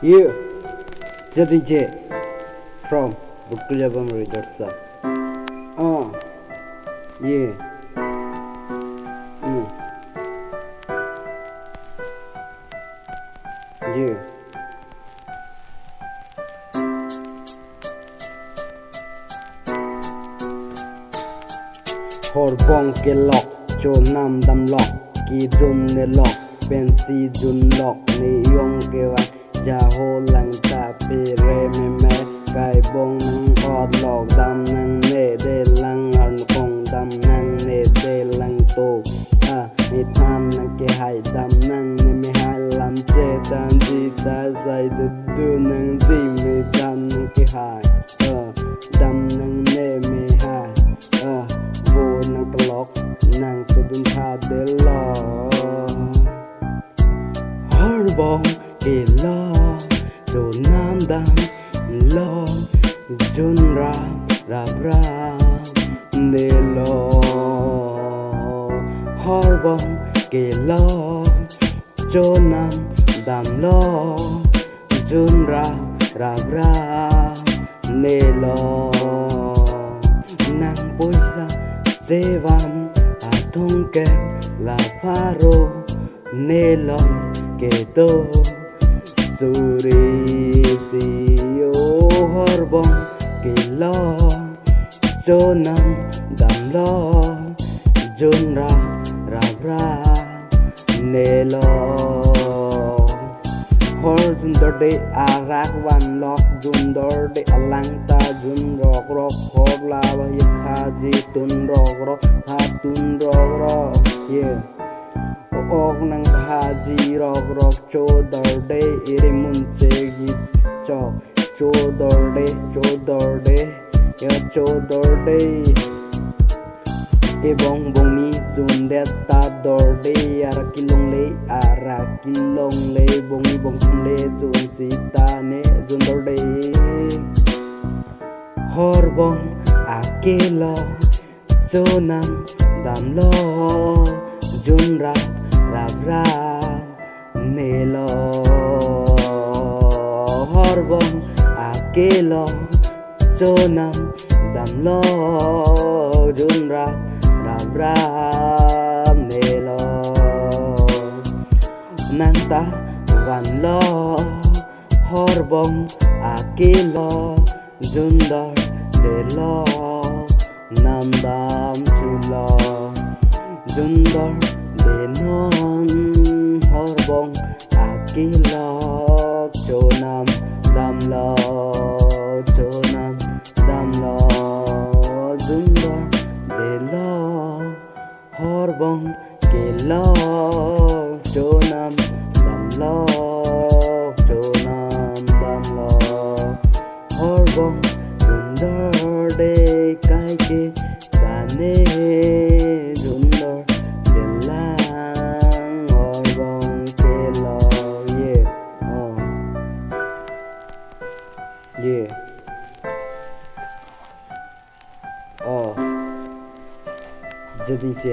Yeah, JDJ from Bukulabam Redarsa. Yeah. Yeah. Horbong ke lock, cho nam dam lock, ki jun ne lock, ben si jun lock, ni yong ke wa, ja ho lang ta pi re me, kai bong nang od lock, dam nang ne de lang arn kong, dam nang ne de lang to, ni tam nang ke hai, dam nang ne me hai lam che tan ji ta sai du nang ji me dam nang ke hai, dam nang ne me hai, vô nang clock nang cho dun tha de lo har bong ke lo cho nam dam lo jun ra ne lo har bong ke lo cho nam dam lo jun ra ne lo nang poisa Zevan atong kem la faro nelon keto suri siyo horbong kilo jonam damlo jonra nelo hor jundor de arak wan lok jundor de alangta jun rok hor lawa yakhaji tun rok ha tun rok yeah ok nang haji rok chodor de ire munche gi chodor de ya chodor de ebong bongi sundet ta dor de arakilong le bongi bong le jun sita ne jun dor de horbong akelo jonam dam lo jun ra ne lo horbong akelo jonam dam lo jun ra ne lo nang ta wan lo horbong akelo jundor de lo nam dam chu lo jundor de non horbong akelo cho nam dam lo jundor de lo horbong ke lo cho nam dam lo horbong jundor de kai ke kane jundor de lang horbong ke lo yeah JDJ